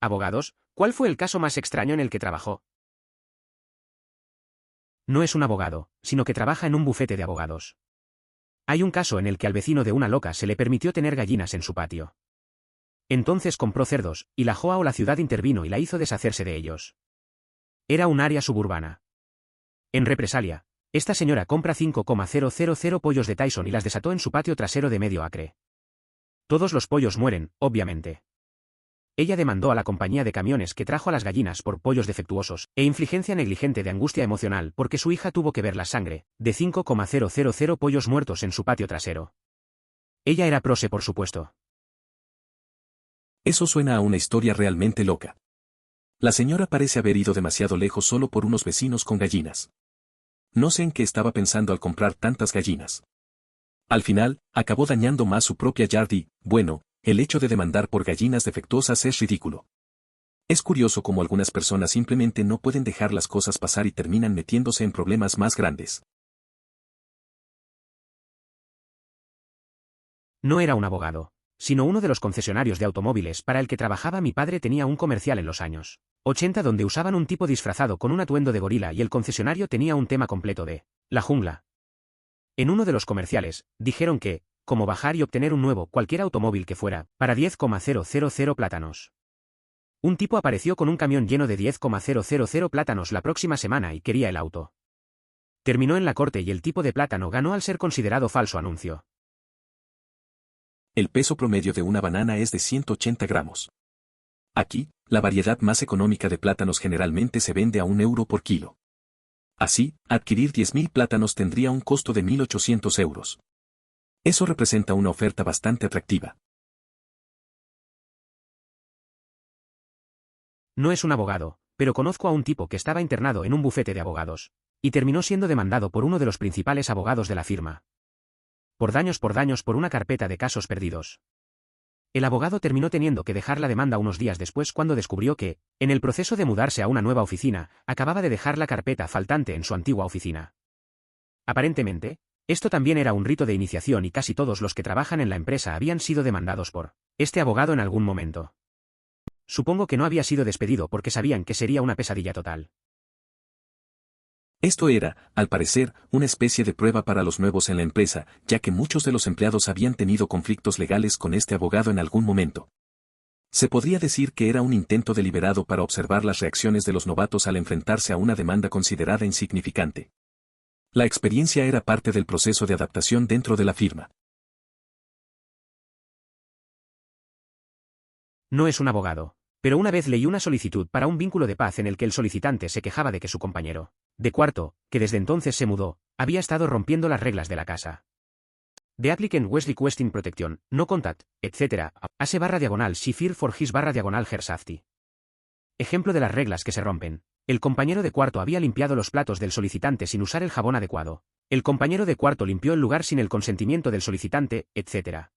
¿Abogados? ¿Cuál fue el caso más extraño en el que trabajó? No es un abogado, sino que trabaja en un bufete de abogados. Hay un caso en el que al vecino de una loca se le permitió tener gallinas en su patio. Entonces compró cerdos, y la JOA o la ciudad intervino y la hizo deshacerse de ellos. Era un área suburbana. En represalia, esta señora compra 5,000 pollos de Tyson y las desató en su patio trasero de medio acre. Todos los pollos mueren, obviamente. Ella demandó a la compañía de camiones que trajo a las gallinas por pollos defectuosos, e infligencia negligente de angustia emocional porque su hija tuvo que ver la sangre, de 5,000 pollos muertos en su patio trasero. Ella era prose, por supuesto. Eso suena a una historia realmente loca. La señora parece haber ido demasiado lejos solo por unos vecinos con gallinas. No sé en qué estaba pensando al comprar tantas gallinas. Al final, acabó dañando más su propia yard y, bueno, el hecho de demandar por gallinas defectuosas es ridículo. Es curioso cómo algunas personas simplemente no pueden dejar las cosas pasar y terminan metiéndose en problemas más grandes. No era un abogado, sino uno de los concesionarios de automóviles para el que trabajaba mi padre. Tenía un comercial en los años 80 donde usaban un tipo disfrazado con un atuendo de gorila y el concesionario tenía un tema completo de la jungla. En uno de los comerciales, dijeron que, como bajar y obtener un nuevo cualquier automóvil que fuera, para 10,000 plátanos. Un tipo apareció con un camión lleno de 10,000 plátanos la próxima semana y quería el auto. Terminó en la corte y el tipo de plátano ganó al ser considerado falso anuncio. El peso promedio de una banana es de 180 gramos. Aquí, la variedad más económica de plátanos generalmente se vende a €1 por kilo. Así, adquirir 10.000 plátanos tendría un costo de 1.800 euros. Eso representa una oferta bastante atractiva. No es un abogado, pero conozco a un tipo que estaba internado en un bufete de abogados, y terminó siendo demandado por uno de los principales abogados de la firma. Por daños por una carpeta de casos perdidos. El abogado terminó teniendo que dejar la demanda unos días después cuando descubrió que, en el proceso de mudarse a una nueva oficina, acababa de dejar la carpeta faltante en su antigua oficina. Aparentemente, esto también era un rito de iniciación y casi todos los que trabajan en la empresa habían sido demandados por este abogado en algún momento. Supongo que no había sido despedido porque sabían que sería una pesadilla total. Esto era, al parecer, una especie de prueba para los nuevos en la empresa, ya que muchos de los empleados habían tenido conflictos legales con este abogado en algún momento. Se podría decir que era un intento deliberado para observar las reacciones de los novatos al enfrentarse a una demanda considerada insignificante. La experiencia era parte del proceso de adaptación dentro de la firma. No es un abogado, pero una vez leí una solicitud para un vínculo de paz en el que el solicitante se quejaba de que su compañero de cuarto, que desde entonces se mudó, había estado rompiendo las reglas de la casa. The applicant was requesting protection, no contact, etc. ase she feared for his her safety. Ejemplo de las reglas que se rompen. El compañero de cuarto había limpiado los platos del solicitante sin usar el jabón adecuado. El compañero de cuarto limpió el lugar sin el consentimiento del solicitante, etc.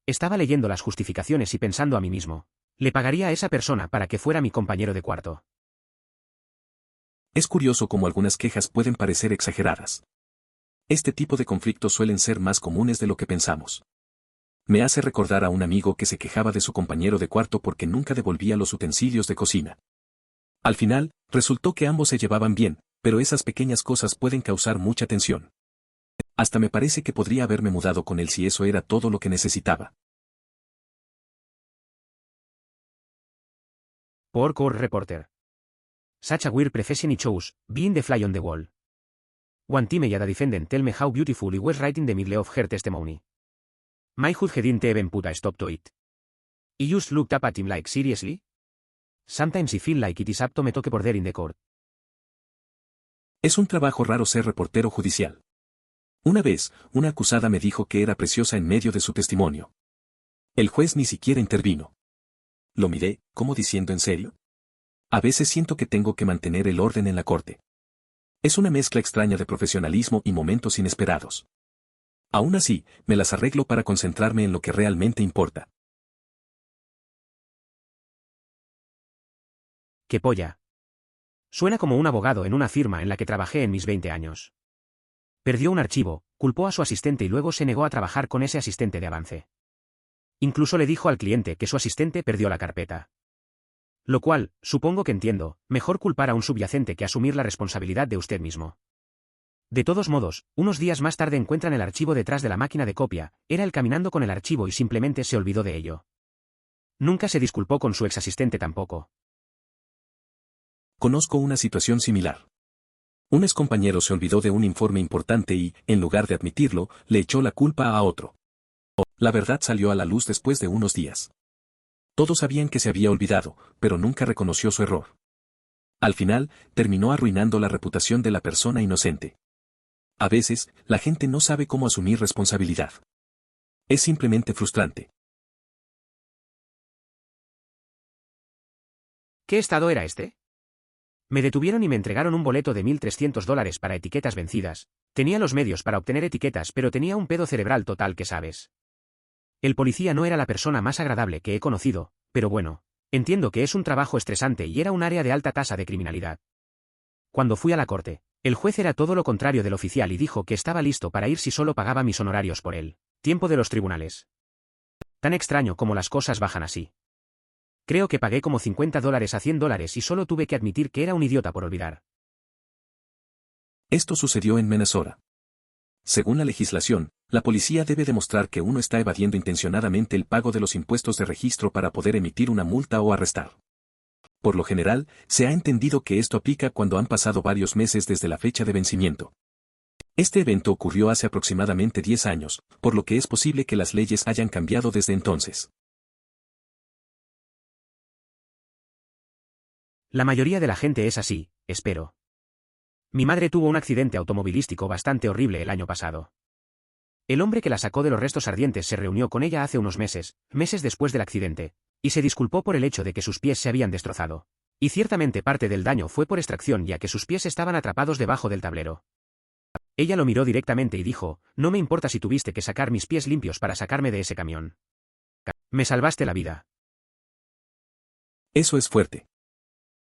Estaba leyendo las justificaciones y pensando a mí mismo. Le pagaría a esa persona para que fuera mi compañero de cuarto. Es curioso cómo algunas quejas pueden parecer exageradas. Este tipo de conflictos suelen ser más comunes de lo que pensamos. Me hace recordar a un amigo que se quejaba de su compañero de cuarto porque nunca devolvía los utensilios de cocina. Al final, resultó que ambos se llevaban bien, pero esas pequeñas cosas pueden causar mucha tensión. Hasta me parece que podría haberme mudado con él si eso era todo lo que necesitaba. Por Core Reporter. Such a weird profession I chose, being the fly on the wall. One time a defendant tell me how beautiful he was right in the middle of her testimony. My judge didn't even put a stop to it. He just looked up at him like, seriously? Sometimes I feel like it is up to me talk border in the court. Es un trabajo raro ser reportero judicial. Una vez, una acusada me dijo que era preciosa en medio de su testimonio. El juez ni siquiera intervino. Lo miré, como diciendo ¿en serio? A veces siento que tengo que mantener el orden en la corte. Es una mezcla extraña de profesionalismo y momentos inesperados. Aún así, me las arreglo para concentrarme en lo que realmente importa. ¡Qué polla! Suena como un abogado en una firma en la que trabajé en mis 20 años. Perdió un archivo, culpó a su asistente y luego se negó a trabajar con ese asistente de avance. Incluso le dijo al cliente que su asistente perdió la carpeta. Lo cual, supongo que entiendo, mejor culpar a un subyacente que asumir la responsabilidad de usted mismo. De todos modos, unos días más tarde encuentran el archivo detrás de la máquina de copia, era él caminando con el archivo y simplemente se olvidó de ello. Nunca se disculpó con su exasistente tampoco. Conozco una situación similar. Un excompañero se olvidó de un informe importante y, en lugar de admitirlo, le echó la culpa a otro. La verdad salió a la luz después de unos días. Todos sabían que se había olvidado, pero nunca reconoció su error. Al final, terminó arruinando la reputación de la persona inocente. A veces, la gente no sabe cómo asumir responsabilidad. Es simplemente frustrante. ¿Qué estado era este? Me detuvieron y me entregaron un boleto de $1.300 para etiquetas vencidas. Tenía los medios para obtener etiquetas, pero tenía un pedo cerebral total que sabes. El policía no era la persona más agradable que he conocido, pero bueno, entiendo que es un trabajo estresante y era un área de alta tasa de criminalidad. Cuando fui a la corte, el juez era todo lo contrario del oficial y dijo que estaba listo para ir si solo pagaba mis honorarios por él. Tiempo de los tribunales. Tan extraño como las cosas bajan así. Creo que pagué como $50 a $100 y solo tuve que admitir que era un idiota por olvidar. Esto sucedió en Minnesota. Según la legislación, la policía debe demostrar que uno está evadiendo intencionadamente el pago de los impuestos de registro para poder emitir una multa o arrestar. Por lo general, se ha entendido que esto aplica cuando han pasado varios meses desde la fecha de vencimiento. Este evento ocurrió hace aproximadamente 10 años, por lo que es posible que las leyes hayan cambiado desde entonces. La mayoría de la gente es así, espero. Mi madre tuvo un accidente automovilístico bastante horrible el año pasado. El hombre que la sacó de los restos ardientes se reunió con ella hace unos meses después del accidente, y se disculpó por el hecho de que sus pies se habían destrozado. Y ciertamente parte del daño fue por extracción ya que sus pies estaban atrapados debajo del tablero. Ella lo miró directamente y dijo, no me importa si tuviste que sacar mis pies limpios para sacarme de ese camión. Me salvaste la vida. Eso es fuerte.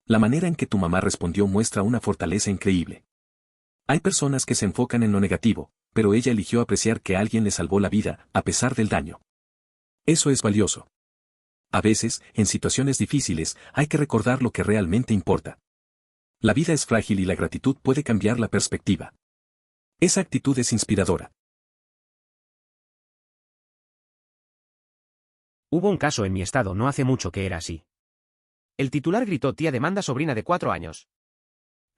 La manera en que tu mamá respondió muestra una fortaleza increíble. Hay personas que se enfocan en lo negativo, pero ella eligió apreciar que alguien le salvó la vida, a pesar del daño. Eso es valioso. A veces, en situaciones difíciles, hay que recordar lo que realmente importa. La vida es frágil y la gratitud puede cambiar la perspectiva. Esa actitud es inspiradora. Hubo un caso en mi estado no hace mucho que era así. El titular gritó: tía demanda sobrina de 4 años.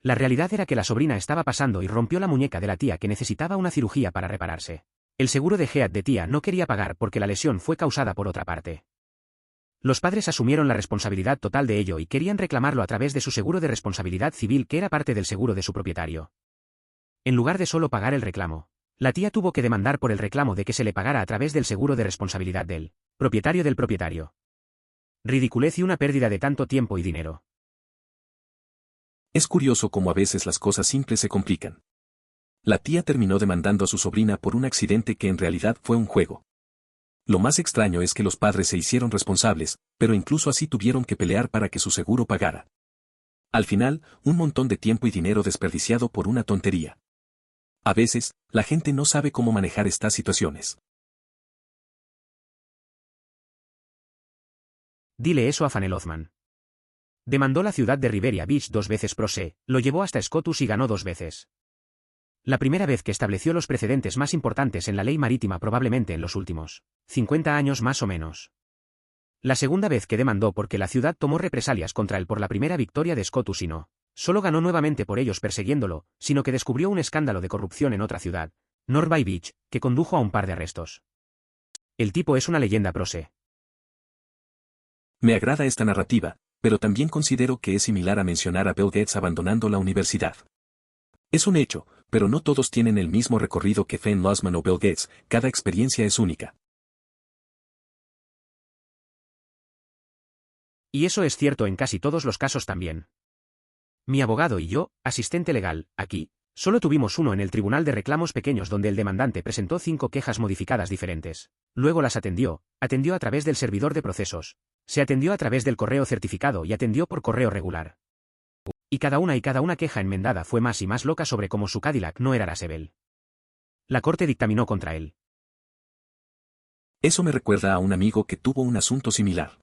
La realidad era que la sobrina estaba pasando y rompió la muñeca de la tía que necesitaba una cirugía para repararse. El seguro de GEAT de tía no quería pagar porque la lesión fue causada por otra parte. Los padres asumieron la responsabilidad total de ello y querían reclamarlo a través de su seguro de responsabilidad civil que era parte del seguro de su propietario. En lugar de solo pagar el reclamo, la tía tuvo que demandar por el reclamo de que se le pagara a través del seguro de responsabilidad del propietario del propietario. Ridiculez y una pérdida de tanto tiempo y dinero. Es curioso cómo a veces las cosas simples se complican. La tía terminó demandando a su sobrina por un accidente que en realidad fue un juego. Lo más extraño es que los padres se hicieron responsables, pero incluso así tuvieron que pelear para que su seguro pagara. Al final, un montón de tiempo y dinero desperdiciado por una tontería. A veces, la gente no sabe cómo manejar estas situaciones. Dile eso a Fanel Othman. Demandó la ciudad de Riviera Beach 2 veces pro se, lo llevó hasta Scotus y ganó 2 veces. La primera vez que estableció los precedentes más importantes en la ley marítima probablemente en los últimos 50 años más o menos. La segunda vez que demandó porque la ciudad tomó represalias contra él por la primera victoria de Scotus y no solo ganó nuevamente por ellos persiguiéndolo, sino que descubrió un escándalo de corrupción en otra ciudad, North Bay Beach, que condujo a un par de arrestos. El tipo es una leyenda pro se. Me agrada esta narrativa, pero también considero que es similar a mencionar a Bill Gates abandonando la universidad. Es un hecho, pero no todos tienen el mismo recorrido que Fenn Losman o Bill Gates, cada experiencia es única. Y eso es cierto en casi todos los casos también. Mi abogado y yo, asistente legal, aquí, solo tuvimos uno en el Tribunal de Reclamos Pequeños donde el demandante presentó 5 quejas modificadas diferentes. Luego las atendió a través del servidor de procesos. Se atendió a través del correo certificado y atendió por correo regular. Y cada una queja enmendada fue más y más loca sobre cómo su Cadillac no era Arasebel. La corte dictaminó contra él. Eso me recuerda a un amigo que tuvo un asunto similar.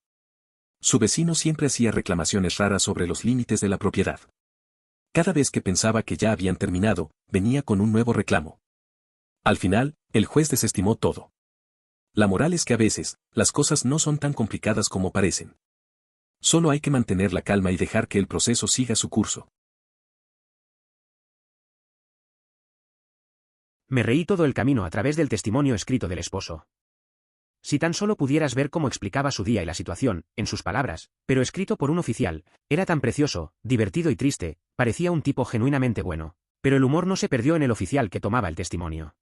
Su vecino siempre hacía reclamaciones raras sobre los límites de la propiedad. Cada vez que pensaba que ya habían terminado, venía con un nuevo reclamo. Al final, el juez desestimó todo. La moral es que a veces, las cosas no son tan complicadas como parecen. Solo hay que mantener la calma y dejar que el proceso siga su curso. Me reí todo el camino a través del testimonio escrito del esposo. Si tan solo pudieras ver cómo explicaba su día y la situación, en sus palabras, pero escrito por un oficial, era tan precioso, divertido y triste, parecía un tipo genuinamente bueno. Pero el humor no se perdió en el oficial que tomaba el testimonio.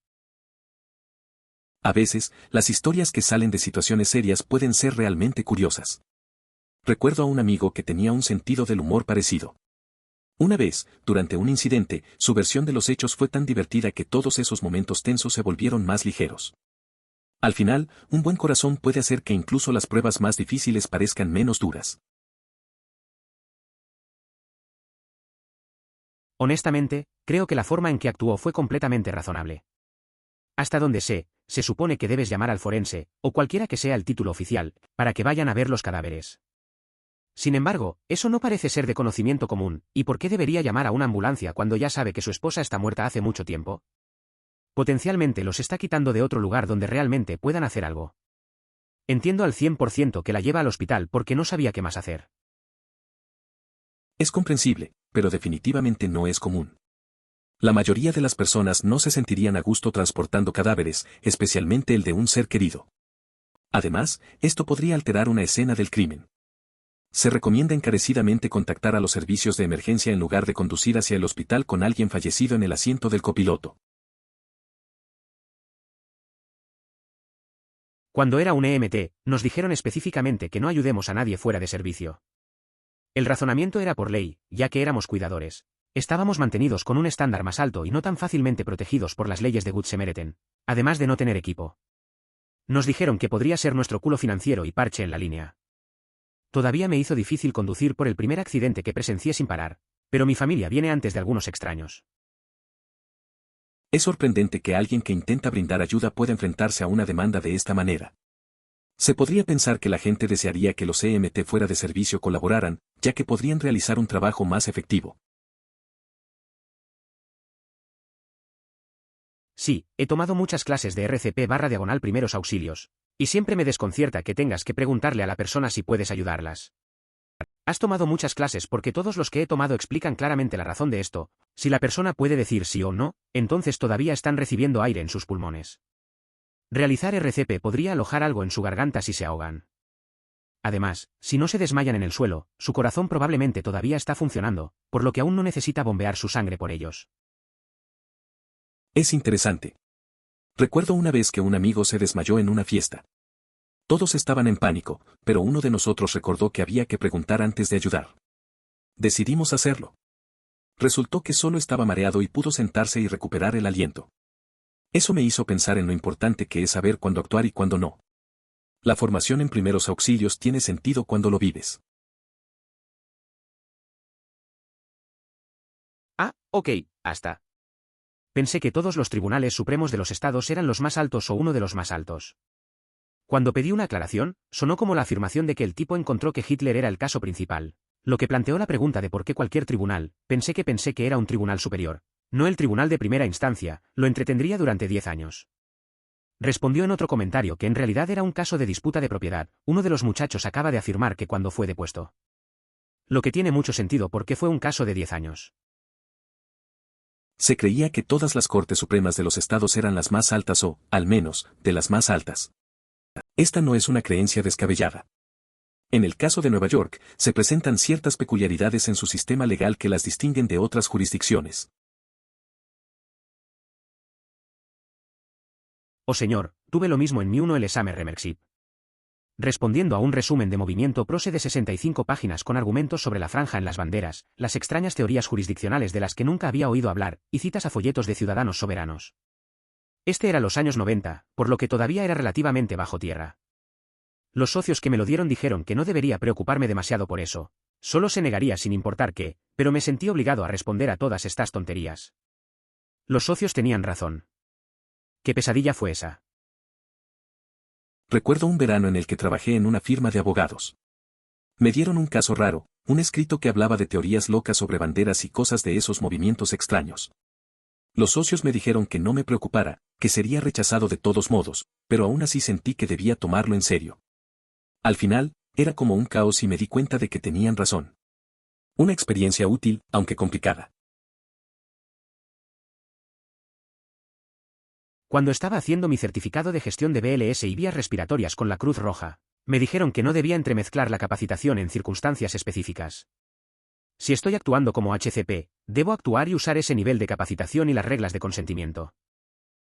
A veces, las historias que salen de situaciones serias pueden ser realmente curiosas. Recuerdo a un amigo que tenía un sentido del humor parecido. Una vez, durante un incidente, su versión de los hechos fue tan divertida que todos esos momentos tensos se volvieron más ligeros. Al final, un buen corazón puede hacer que incluso las pruebas más difíciles parezcan menos duras. Honestamente, creo que la forma en que actuó fue completamente razonable. Hasta donde sé, se supone que debes llamar al forense, o cualquiera que sea el título oficial, para que vayan a ver los cadáveres. Sin embargo, eso no parece ser de conocimiento común, ¿y por qué debería llamar a una ambulancia cuando ya sabe que su esposa está muerta hace mucho tiempo? Potencialmente los está quitando de otro lugar donde realmente puedan hacer algo. Entiendo al 100% que la lleva al hospital porque no sabía qué más hacer. Es comprensible, pero definitivamente no es común. La mayoría de las personas no se sentirían a gusto transportando cadáveres, especialmente el de un ser querido. Además, esto podría alterar una escena del crimen. Se recomienda encarecidamente contactar a los servicios de emergencia en lugar de conducir hacia el hospital con alguien fallecido en el asiento del copiloto. Cuando era un EMT, nos dijeron específicamente que no ayudemos a nadie fuera de servicio. El razonamiento era por ley, ya que éramos cuidadores. Estábamos mantenidos con un estándar más alto y no tan fácilmente protegidos por las leyes de Good Samaritan, además de no tener equipo. Nos dijeron que podría ser nuestro culo financiero y parche en la línea. Todavía me hizo difícil conducir por el primer accidente que presencié sin parar, pero mi familia viene antes de algunos extraños. Es sorprendente que alguien que intenta brindar ayuda pueda enfrentarse a una demanda de esta manera. Se podría pensar que la gente desearía que los EMT fuera de servicio colaboraran, ya que podrían realizar un trabajo más efectivo. Sí, he tomado muchas clases de RCP/diagonal primeros auxilios, y siempre me desconcierta que tengas que preguntarle a la persona si puedes ayudarlas. Has tomado muchas clases porque todos los que he tomado explican claramente la razón de esto. Si la persona puede decir sí o no, entonces todavía están recibiendo aire en sus pulmones. Realizar RCP podría alojar algo en su garganta si se ahogan. Además, si no se desmayan en el suelo, su corazón probablemente todavía está funcionando, por lo que aún no necesita bombear su sangre por ellos. Es interesante. Recuerdo una vez que un amigo se desmayó en una fiesta. Todos estaban en pánico, pero uno de nosotros recordó que había que preguntar antes de ayudar. Decidimos hacerlo. Resultó que solo estaba mareado y pudo sentarse y recuperar el aliento. Eso me hizo pensar en lo importante que es saber cuándo actuar y cuándo no. La formación en primeros auxilios tiene sentido cuando lo vives. Ah, ok, hasta. Pensé que todos los tribunales supremos de los estados eran los más altos o uno de los más altos. Cuando pedí una aclaración, sonó como la afirmación de que el tipo encontró que Hitler era el caso principal, lo que planteó la pregunta de por qué cualquier tribunal. Pensé que era un tribunal superior, no el tribunal de primera instancia, lo entretendría durante 10 años. Respondió en otro comentario que en realidad era un caso de disputa de propiedad. Uno de los muchachos acaba de afirmar que cuando fue depuesto. Lo que tiene mucho sentido porque fue un caso de 10 años. Se creía que todas las Cortes Supremas de los estados eran las más altas o, al menos, de las más altas. Esta no es una creencia descabellada. En el caso de Nueva York, se presentan ciertas peculiaridades en su sistema legal que las distinguen de otras jurisdicciones. Oh señor, tuve lo mismo en mi 1 el examen Remership. Respondiendo a un resumen de movimiento prose de 65 páginas con argumentos sobre la franja en las banderas, las extrañas teorías jurisdiccionales de las que nunca había oído hablar, y citas a folletos de ciudadanos soberanos. Este era los años 90, por lo que todavía era relativamente bajo tierra. Los socios que me lo dieron dijeron que no debería preocuparme demasiado por eso, solo se negaría sin importar qué, pero me sentí obligado a responder a todas estas tonterías. Los socios tenían razón. ¿Qué pesadilla fue esa? Recuerdo un verano en el que trabajé en una firma de abogados. Me dieron un caso raro, un escrito que hablaba de teorías locas sobre banderas y cosas de esos movimientos extraños. Los socios me dijeron que no me preocupara, que sería rechazado de todos modos, pero aún así sentí que debía tomarlo en serio. Al final, era como un caos y me di cuenta de que tenían razón. Una experiencia útil, aunque complicada. Cuando estaba haciendo mi certificado de gestión de BLS y vías respiratorias con la Cruz Roja, me dijeron que no debía entremezclar la capacitación en circunstancias específicas. Si estoy actuando como HCP, debo actuar y usar ese nivel de capacitación y las reglas de consentimiento.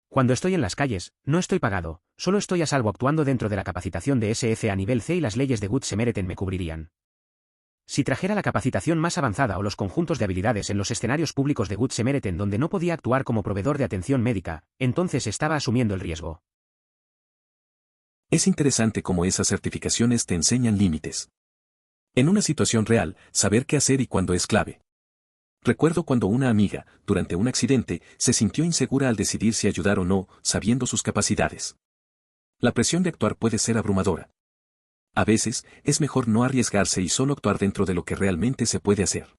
Cuando estoy en las calles, no estoy pagado, solo estoy a salvo actuando dentro de la capacitación de SF a nivel C y las leyes de Good Samaritan me cubrirían. Si trajera la capacitación más avanzada o los conjuntos de habilidades en los escenarios públicos de Good Samaritan donde no podía actuar como proveedor de atención médica, entonces estaba asumiendo el riesgo. Es interesante cómo esas certificaciones te enseñan límites. En una situación real, saber qué hacer y cuándo es clave. Recuerdo cuando una amiga, durante un accidente, se sintió insegura al decidir si ayudar o no, sabiendo sus capacidades. La presión de actuar puede ser abrumadora. A veces, es mejor no arriesgarse y solo actuar dentro de lo que realmente se puede hacer.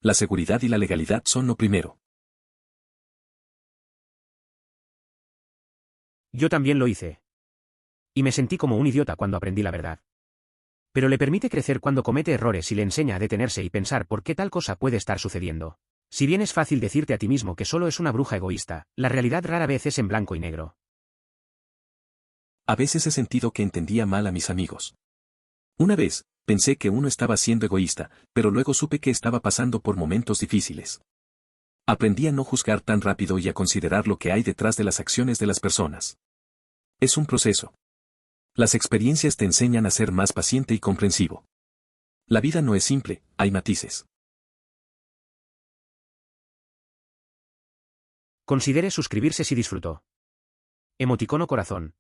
La seguridad y la legalidad son lo primero. Yo también lo hice. Y me sentí como un idiota cuando aprendí la verdad. Pero le permite crecer cuando comete errores y le enseña a detenerse y pensar por qué tal cosa puede estar sucediendo. Si bien es fácil decirte a ti mismo que solo es una bruja egoísta, la realidad rara vez es en blanco y negro. A veces he sentido que entendía mal a mis amigos. Una vez, pensé que uno estaba siendo egoísta, pero luego supe que estaba pasando por momentos difíciles. Aprendí a no juzgar tan rápido y a considerar lo que hay detrás de las acciones de las personas. Es un proceso. Las experiencias te enseñan a ser más paciente y comprensivo. La vida no es simple, hay matices. Considere suscribirse si disfrutó. Emoticono corazón.